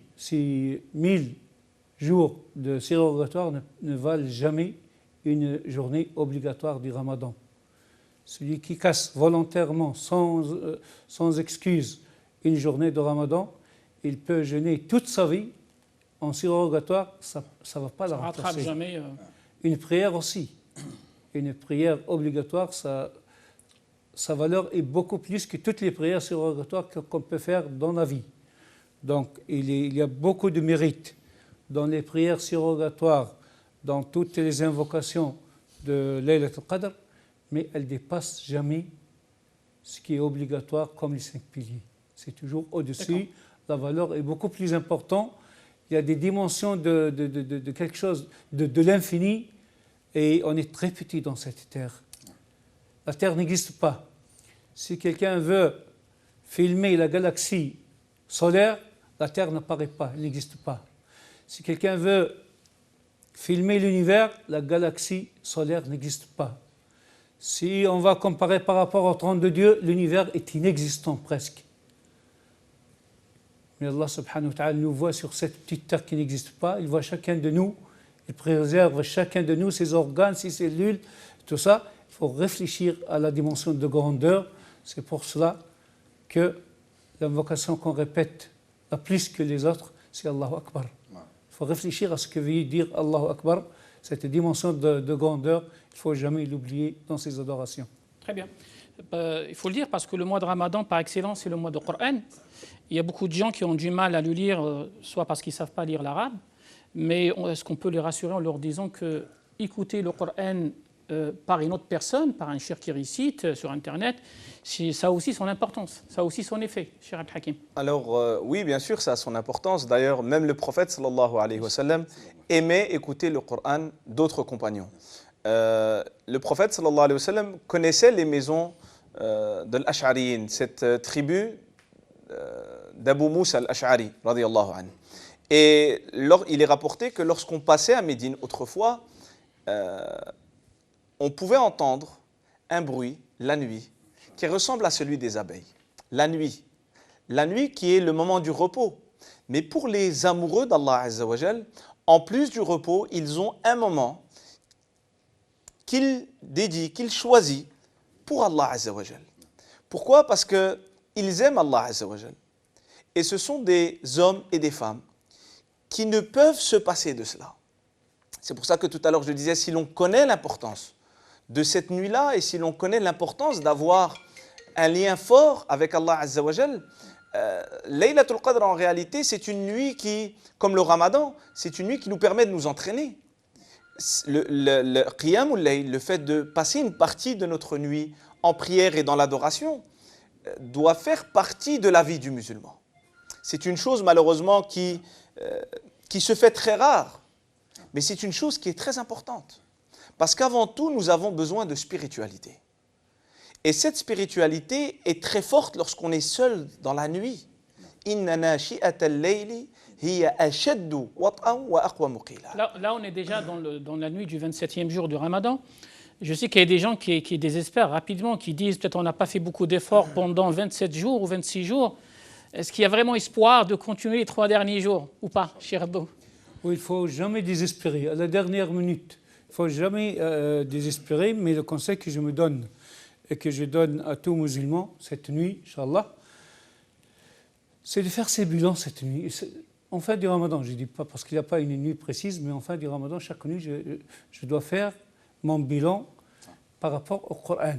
jours de surrogatoire ne valent jamais une journée obligatoire du Ramadan. Celui qui casse volontairement, sans excuse, une journée de Ramadan, il peut jeûner toute sa vie en surrogatoire, ça ne va pas la remplacer. Jamais, Une prière aussi. Une prière obligatoire, sa valeur est beaucoup plus que toutes les prières surrogatoires qu'on peut faire dans la vie. Donc, il y a beaucoup de mérite dans les prières surrogatoires, dans toutes les invocations de Laylat al-Qadr, mais elles ne dépassent jamais ce qui est obligatoire comme les 5 piliers. C'est toujours au-dessus. La valeur est beaucoup plus importante. Il y a des dimensions de quelque chose, de l'infini, et on est très petit dans cette terre. La Terre n'existe pas. Si quelqu'un veut filmer la galaxie solaire, la Terre n'apparaît pas, elle n'existe pas. Si quelqu'un veut filmer l'univers, la galaxie solaire n'existe pas. Si on va comparer par rapport au trône de Dieu, l'univers est inexistant presque. Mais Allah subhanahu wa ta'ala nous voit sur cette petite terre qui n'existe pas, il voit chacun de nous, il préserve chacun de nous, ses organes, ses cellules, tout ça. Il faut réfléchir à la dimension de grandeur. C'est pour cela que l'invocation qu'on répète la plus que les autres, c'est Allahu Akbar. Il faut réfléchir à ce que veut dire Allahu Akbar, cette dimension de grandeur. Il ne faut jamais l'oublier dans ses adorations. Très bien. Il faut le dire parce que le mois de Ramadan, par excellence, c'est le mois de Coran. Il y a beaucoup de gens qui ont du mal à le lire, soit parce qu'ils ne savent pas lire l'arabe, mais est-ce qu'on peut les rassurer en leur disant que écouter le Coran par une autre personne, par un cheikh qui récite sur Internet, ça a aussi son importance, ça a aussi son effet, Cheikh Abdel Hakim. Alors oui, bien sûr, ça a son importance. D'ailleurs, même le prophète sallallahu alayhi wa sallam aimait écouter le Coran d'autres compagnons. Le prophète sallallahu alayhi wa sallam connaissait les maisons de l'Ash'ariyin, cette tribu d'Abu Moussa al-Ash'ari, radiyallahu anhu. Et il est rapporté que lorsqu'on passait à Médine autrefois, on pouvait entendre un bruit la nuit qui ressemble à celui des abeilles. La nuit qui est le moment du repos. Mais pour les amoureux d'Allah Azza wa Jal, en plus du repos, ils ont un moment qu'ils dédient, qu'ils choisissent pour Allah Azza wa Jal. Pourquoi? Parce qu'ils aiment Allah Azza wa Jal. Et ce sont des hommes et des femmes qui ne peuvent se passer de cela. C'est pour ça que tout à l'heure je disais, si l'on connaît l'importance de cette nuit-là et si l'on connaît l'importance d'avoir un lien fort avec Allah Azza wa Jal, Laylatul Qadr en réalité c'est une nuit qui, comme le Ramadan, c'est une nuit qui nous permet de nous entraîner. Le Qiyam ou Layl, le fait de passer une partie de notre nuit en prière et dans l'adoration, doit faire partie de la vie du musulman. C'est une chose malheureusement qui se fait très rare, mais c'est une chose qui est très importante. Parce qu'avant tout, nous avons besoin de spiritualité. Et cette spiritualité est très forte lorsqu'on est seul dans la nuit. Inna nashi'ata al-layli هي أشد وطئا وأقوم قيلا. Là, on est déjà dans la nuit du 27e jour du Ramadan. Je sais qu'il y a des gens qui désespèrent rapidement, qui disent peut-être on n'a pas fait beaucoup d'efforts pendant 27 jours ou 26 jours. Est-ce qu'il y a vraiment espoir de continuer les 3 derniers jours ou pas, Cheikh Abdou? Oui, il ne faut jamais désespérer. À la dernière minute, il ne faut jamais désespérer, mais le conseil que je me donne et que je donne à tous musulmans cette nuit, Inch'Allah, c'est de faire ses bilans cette nuit. En fin du Ramadan, je ne dis pas parce qu'il n'y a pas une nuit précise, mais en fin du Ramadan, chaque nuit, je dois faire mon bilan par rapport au Coran.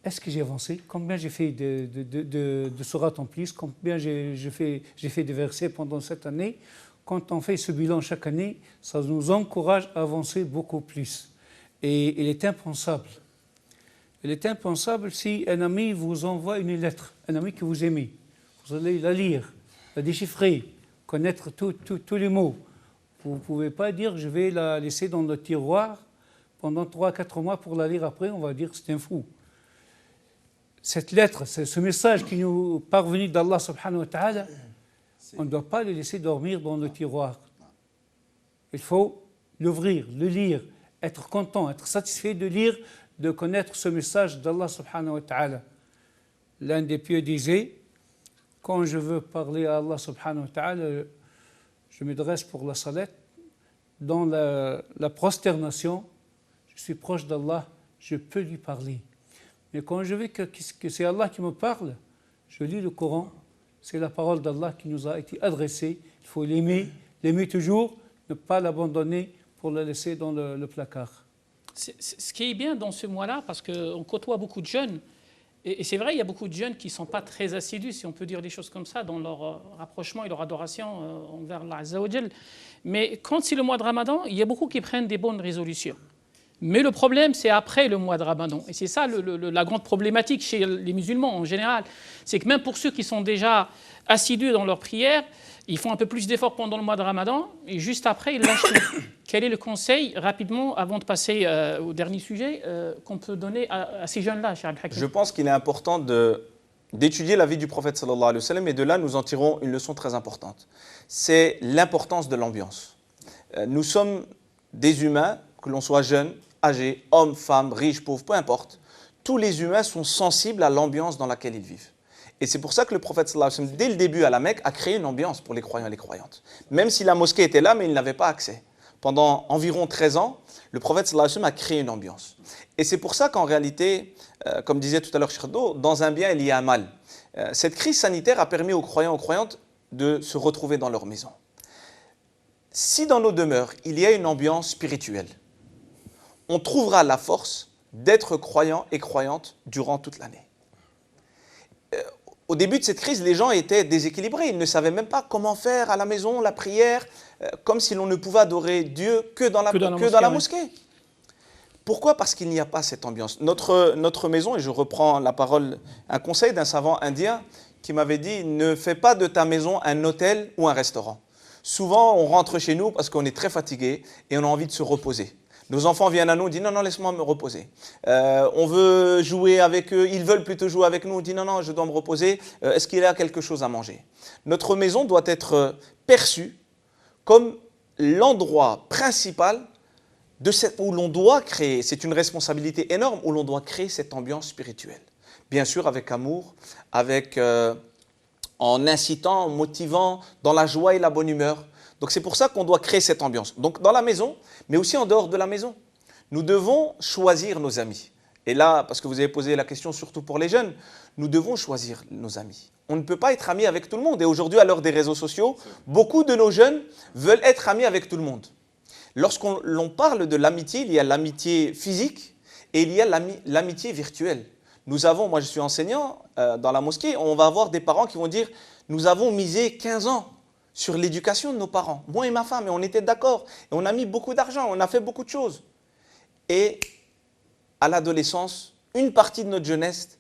Est-ce que j'ai avancé? Combien j'ai fait de sourates en plus? Combien j'ai fait de versets pendant cette année? Quand on fait ce bilan chaque année, ça nous encourage à avancer beaucoup plus. Et il est impensable. Il est impensable si un ami vous envoie une lettre, un ami que vous aimez. Vous allez la lire, la déchiffrer, connaître tous les mots. Vous ne pouvez pas dire je vais la laisser dans le tiroir pendant 3-4 mois pour la lire après, on va dire c'est un fou. Cette lettre, ce message qui nous parvenu d'Allah subhanahu wa ta'ala, on ne doit pas le laisser dormir dans le tiroir. Il faut l'ouvrir, le lire, être content, être satisfait de lire, de connaître ce message d'Allah subhanahu wa ta'ala. L'un des pieux disait, quand je veux parler à Allah subhanahu wa ta'ala, je me dresse pour la salat, dans la prosternation, je suis proche d'Allah, je peux lui parler. Mais quand je veux que c'est Allah qui me parle, je lis le Coran, c'est la parole d'Allah qui nous a été adressée. Il faut l'aimer toujours, ne pas l'abandonner pour la laisser dans le placard. Ce qui est bien dans ce mois-là, parce qu'on côtoie beaucoup de jeunes, et c'est vrai, il y a beaucoup de jeunes qui ne sont pas très assidus, si on peut dire des choses comme ça, dans leur rapprochement et leur adoration envers Allah Azza wa Jal. Mais quand c'est le mois de Ramadan, il y a beaucoup qui prennent des bonnes résolutions. Mais le problème, c'est après le mois de Ramadan. Et c'est ça la grande problématique chez les musulmans en général. C'est que même pour ceux qui sont déjà assidus dans leur prière, ils font un peu plus d'efforts pendant le mois de Ramadan et juste après, ils lâchent tout. Quel est le conseil, rapidement, avant de passer au dernier sujet, qu'on peut donner à ces jeunes-là, Cheikh Abdel Hakim? Je pense qu'il est important d'étudier la vie du prophète sallallahu alayhi wa sallam et de là, nous en tirons une leçon très importante. C'est l'importance de l'ambiance. Nous sommes des humains, que l'on soit jeune, âgés, hommes, femmes, riches, pauvres, peu importe. Tous les humains sont sensibles à l'ambiance dans laquelle ils vivent. Et c'est pour ça que le prophète sallallahu alayhi wa sallam, dès le début à la Mecque, a créé une ambiance pour les croyants et les croyantes. Même si la mosquée était là, mais ils n'avaient pas accès. Pendant environ 13 ans, le prophète sallallahu alayhi wa sallam a créé une ambiance. Et c'est pour ça qu'en réalité, comme disait tout à l'heure Cheikh Abdou, dans un bien, il y a un mal. Cette crise sanitaire a permis aux croyants et aux croyantes de se retrouver dans leur maison. Si dans nos demeures, il y a une ambiance spirituelle, on trouvera la force d'être croyants et croyantes durant toute l'année. Au début de cette crise, les gens étaient déséquilibrés. Ils ne savaient même pas comment faire à la maison la prière, comme si l'on ne pouvait adorer Dieu que dans la mosquée. Pourquoi? Parce qu'il n'y a pas cette ambiance. Notre maison, et je reprends la parole, un conseil d'un savant indien qui m'avait dit « Ne fais pas de ta maison un hôtel ou un restaurant ». Souvent, on rentre chez nous parce qu'on est très fatigué et on a envie de se reposer. Nos enfants viennent à nous, disent « Non, non, laisse-moi me reposer ». On veut jouer avec eux, ils veulent plutôt jouer avec nous, on dit « Non, non, je dois me reposer, est-ce qu'il y a quelque chose à manger ?» Notre maison doit être perçue comme l'endroit principal où l'on doit créer, c'est une responsabilité énorme, où l'on doit créer cette ambiance spirituelle. Bien sûr avec amour, en incitant, en motivant, dans la joie et la bonne humeur. Donc c'est pour ça qu'on doit créer cette ambiance. Donc dans la maison, mais aussi en dehors de la maison. Nous devons choisir nos amis. Et là, parce que vous avez posé la question surtout pour les jeunes, nous devons choisir nos amis. On ne peut pas être amis avec tout le monde. Et aujourd'hui, à l'heure des réseaux sociaux, beaucoup de nos jeunes veulent être amis avec tout le monde. Lorsqu'on parle de l'amitié, il y a l'amitié physique et il y a l'amitié virtuelle. Moi je suis enseignant dans la mosquée, on va avoir des parents qui vont dire « Nous avons misé 15 ans sur l'éducation de nos parents, moi et ma femme, et on était d'accord, et on a mis beaucoup d'argent, on a fait beaucoup de choses. » Et à l'adolescence, une partie de notre jeunesse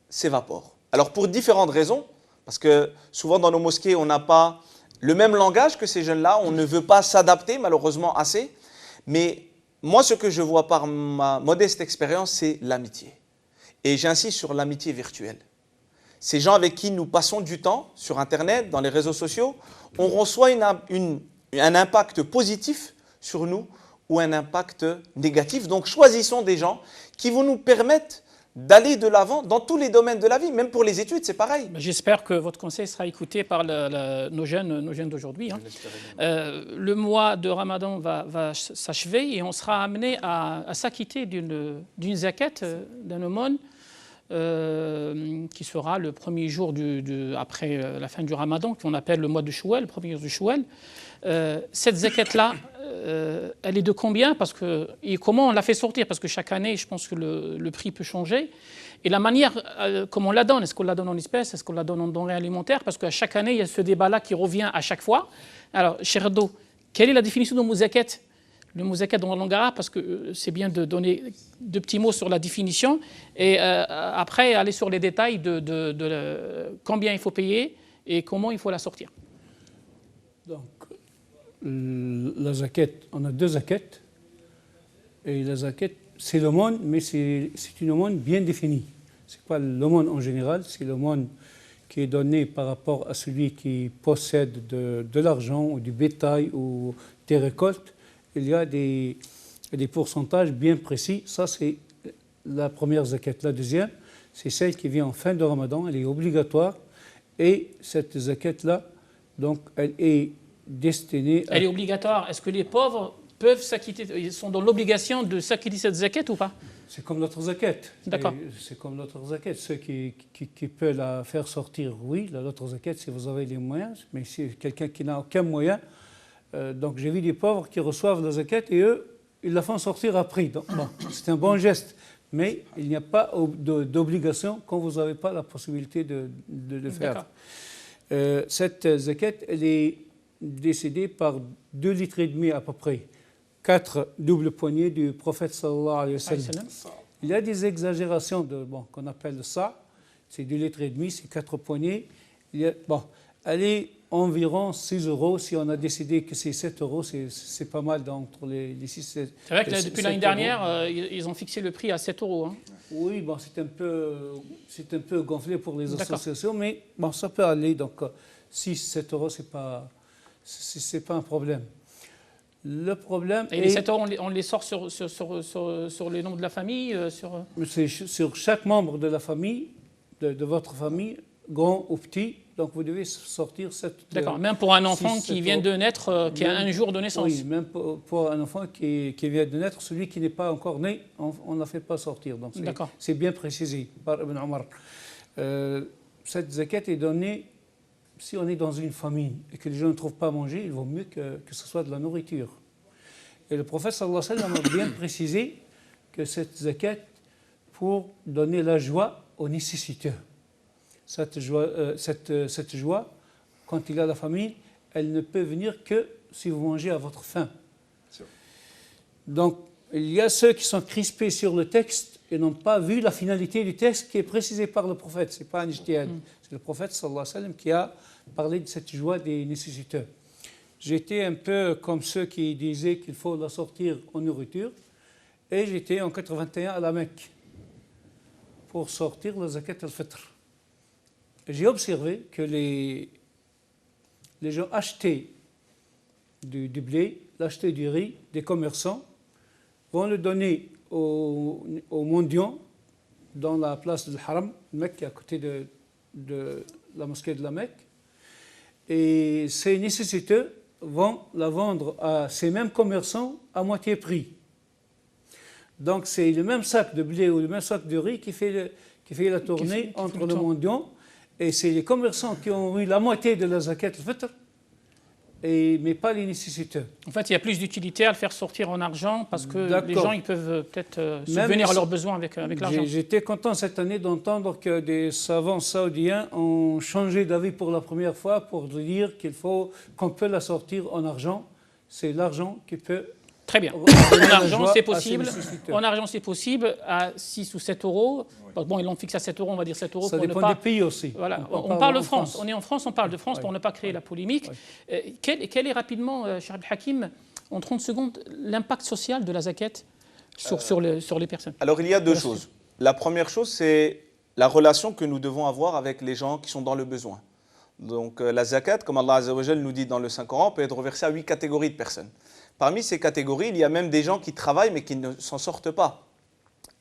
s'évapore. Alors pour différentes raisons, parce que souvent dans nos mosquées, on n'a pas le même langage que ces jeunes-là, on ne veut pas s'adapter malheureusement assez, mais moi ce que je vois par ma modeste expérience, c'est l'amitié. Et j'insiste sur l'amitié virtuelle. Ces gens avec qui nous passons du temps sur Internet, dans les réseaux sociaux, on reçoit un impact positif sur nous ou un impact négatif. Donc choisissons des gens qui vont nous permettre d'aller de l'avant dans tous les domaines de la vie, même pour les études, c'est pareil. J'espère que votre conseil sera écouté par nos jeunes d'aujourd'hui. Hein. Le mois de Ramadan va s'achever et on sera amené à s'acquitter d'une zakat, d'un aumône, qui sera le premier jour après la fin du Ramadan, qu'on appelle le mois de Chouel, le premier jour du Chouel. Cette zakat-là, elle est de combien et comment on la fait sortir? Parce que chaque année, je pense que le prix peut changer. Et la manière, comment on la donne, est-ce qu'on la donne en espèces, est-ce qu'on la donne en denrées alimentaires? Parce qu'à chaque année, il y a ce débat-là qui revient à chaque fois. Alors, cher Ado, quelle est la définition de mouzakat? Le mouzakat dans la langue arabe, parce que c'est bien de donner deux petits mots sur la définition et après aller sur les détails de combien il faut payer et comment il faut la sortir. Donc, la zakat, on a deux zakats. Et la zakat, c'est l'aumône, mais c'est une aumône bien définie. Ce n'est pas l'aumône en général, c'est l'aumône qui est donné par rapport à celui qui possède de l'argent ou du bétail ou des récoltes. Il y a des pourcentages bien précis. Ça, c'est la première zakat. La deuxième, c'est celle qui vient en fin de Ramadan. Elle est obligatoire. Et cette zakat-là, donc, elle est destinée à... Elle est obligatoire. Est-ce que les pauvres peuvent s'acquitter, ils sont dans l'obligation de s'acquitter cette zakat ou pas? C'est comme notre zakat. D'accord. C'est comme notre zakat. Ceux qui peuvent la faire sortir, oui. L'autre zakat, si vous avez les moyens. Mais si quelqu'un qui n'a aucun moyen... donc j'ai vu des pauvres qui reçoivent la zakat et eux, ils la font sortir après. Donc, bon, c'est un bon geste, mais il n'y a pas d'obligation quand vous n'avez pas la possibilité de le faire. Cette zakat, elle est décidée par 2,5 litres à peu près, 4 doubles poignées du prophète sallallahu alayhi wa sallam. Il y a des exagérations qu'on appelle ça, c'est 2,5 litres, c'est 4 poignées. Elle est environ 6 €. Si on a décidé que c'est 7 €, c'est pas mal entre les 6 7. C'est vrai que depuis l'année dernière, ils ont fixé le prix à 7 €. Hein. Oui, c'est un peu gonflé pour les associations, mais bon, ça peut aller. Donc 6 7 €, c'est pas un problème. Le problème et les 7 € on les sort sur les noms de la famille C'est sur chaque membre de la famille, de votre famille, grand ou petit. Donc vous devez sortir 7 €. D'accord, même pour un enfant qui vient de naître, qui a un jour de naissance. Oui, même pour un enfant qui vient de naître, celui qui n'est pas encore né, on ne la fait pas sortir. Donc c'est bien précisé par Ibn Omar. Cette zakat est donnée si on est dans une famine et que les gens ne trouvent pas à manger, il vaut mieux que ce soit de la nourriture. Et le prophète sallallahu alayhi wa sallam a bien précisé que cette zakat pour donner la joie aux nécessiteux. Cette joie, quand il y a la famine, elle ne peut venir que si vous mangez à votre faim. Donc, il y a ceux qui sont crispés sur le texte et n'ont pas vu la finalité du texte qui est précisée par le prophète. Ce n'est pas un ijtihad. C'est le prophète sallallahu alayhi wa sallam qui a parlé de cette joie des nécessiteux. J'étais un peu comme ceux qui disaient qu'il faut la sortir en nourriture. Et j'étais en 81 à la Mecque pour sortir la zakat al-fitr. J'ai observé que les gens achetaient du blé, achetaient du riz, des commerçants, vont le donner aux mendiants dans la place du Haram, Mecque, à côté de la mosquée de la Mecque. Et ces nécessiteux vont la vendre à ces mêmes commerçants à moitié prix. Donc c'est le même sac de blé ou le même sac de riz qui fait la tournée entre le mendiant. Et c'est les commerçants qui ont eu la moitié de la zakat al-fitr, mais pas les nécessiteux. En fait, il y a plus d'utilité à le faire sortir en argent parce que les gens ils peuvent peut-être subvenir à leurs besoins avec l'argent. J'étais content cette année d'entendre que des savants saoudiens ont changé d'avis pour la première fois pour dire qu'on peut la sortir en argent. C'est l'argent qui peut... Très bien. En argent, c'est possible. En argent, c'est possible à 6 ou 7 €. Bon, ils l'ont fixé à 7 €, on va dire 7 € ça pour dépend ne pas... des pays aussi. Voilà. On parle de France. On est en France, on parle de France pour ne pas créer la polémique. Quel est rapidement, Cheikh Abdel Hakim, en 30 secondes, l'impact social de la zakat sur les personnes? Alors, il y a deux choses. La première chose, c'est la relation que nous devons avoir avec les gens qui sont dans le besoin. Donc la zakat, comme Allah Azza wa Jal nous dit dans le Saint-Coran, peut être reversée à 8 catégories de personnes. Parmi ces catégories, il y a même des gens qui travaillent mais qui ne s'en sortent pas.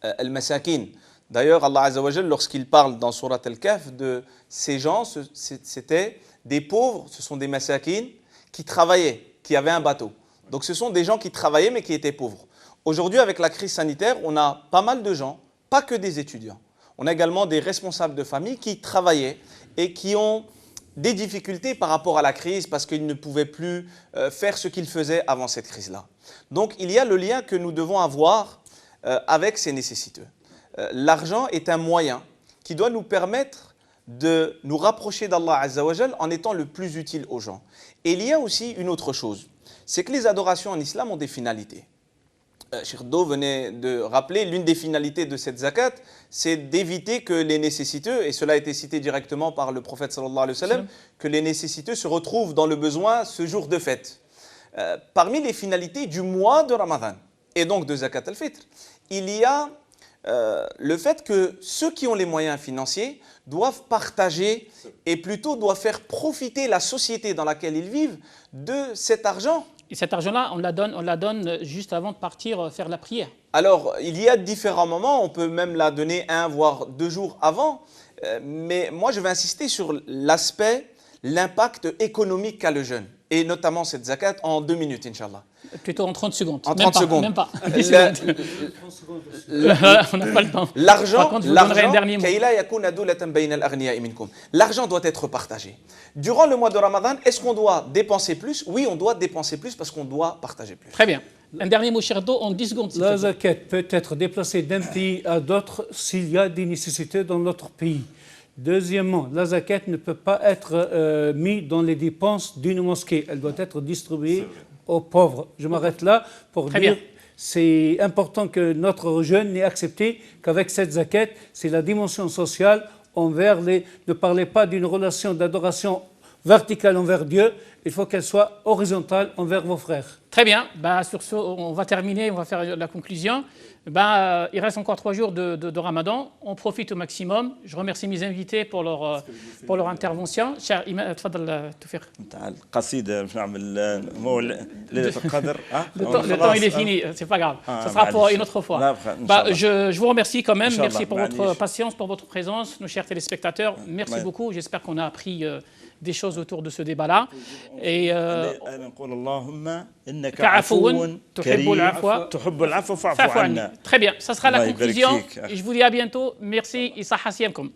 Al-Masakin. D'ailleurs, Allah Azza wa Jal, lorsqu'il parle dans Surat Al-Kahf de ces gens, c'était des pauvres, ce sont des Masakin qui travaillaient, qui avaient un bateau. Donc ce sont des gens qui travaillaient mais qui étaient pauvres. Aujourd'hui, avec la crise sanitaire, on a pas mal de gens, pas que des étudiants. On a également des responsables de famille qui travaillaient et qui ont des difficultés par rapport à la crise parce qu'ils ne pouvaient plus faire ce qu'ils faisaient avant cette crise-là. Donc il y a le lien que nous devons avoir avec ces nécessiteux. L'argent est un moyen qui doit nous permettre de nous rapprocher d'Allah Azza wa Jal en étant le plus utile aux gens. Et il y a aussi une autre chose, c'est que les adorations en islam ont des finalités. Cheikh Do venait de rappeler, l'une des finalités de cette zakat, c'est d'éviter que les nécessiteux, et cela a été cité directement par le prophète sallallahu alayhi wa sallam, que les nécessiteux se retrouvent dans le besoin ce jour de fête. Parmi les finalités du mois de Ramadan, et donc de zakat al-fitr, il y a le fait que ceux qui ont les moyens financiers doivent partager et plutôt doivent faire profiter la société dans laquelle ils vivent de cet argent. Et cet argent-là, on la donne juste avant de partir faire la prière. Alors, il y a différents moments, on peut même la donner 1 voire 2 jours avant, mais moi je vais insister sur l'aspect, l'impact économique qu'a le jeûne, et notamment cette zakat en 2 minutes, Inch'Allah. Plutôt en 30 secondes. En 30 secondes. Même pas. 10 secondes. On n'a pas le temps. L'argent L'argent doit être partagé. Durant le mois de Ramadan, est-ce qu'on doit dépenser plus? Oui, on doit dépenser plus parce qu'on doit partager plus. Très bien. Un dernier mot, Cheikh Do, en 10 secondes. La zakat peut être déplacée d'un pays à d'autre s'il y a des nécessités dans notre pays. Deuxièmement, la zakat ne peut pas être mise dans les dépenses d'une mosquée. Elle doit être distribuée aux pauvres. Je m'arrête là pour dire c'est important que notre jeune ait accepté qu'avec cette zakat, c'est la dimension sociale envers les... Ne parlez pas d'une relation d'adoration verticale envers Dieu, il faut qu'elle soit horizontale envers vos frères. Très bien. Sur ce, on va terminer, on va faire la conclusion. Il reste encore 3 jours de Ramadan. On profite au maximum. Je remercie mes invités pour leur intervention. Cher Imam, تفضل توفيق. Le temps il est fini, c'est pas grave. Ça sera pour une autre fois. Je vous remercie quand même. Merci pour votre patience, pour votre présence, nos chers téléspectateurs. Merci beaucoup. J'espère qu'on a appris des choses autour de ce débat-là. Et très bien, ça sera la conclusion. Et je vous dis à bientôt. Merci. Issa Hassiemkom.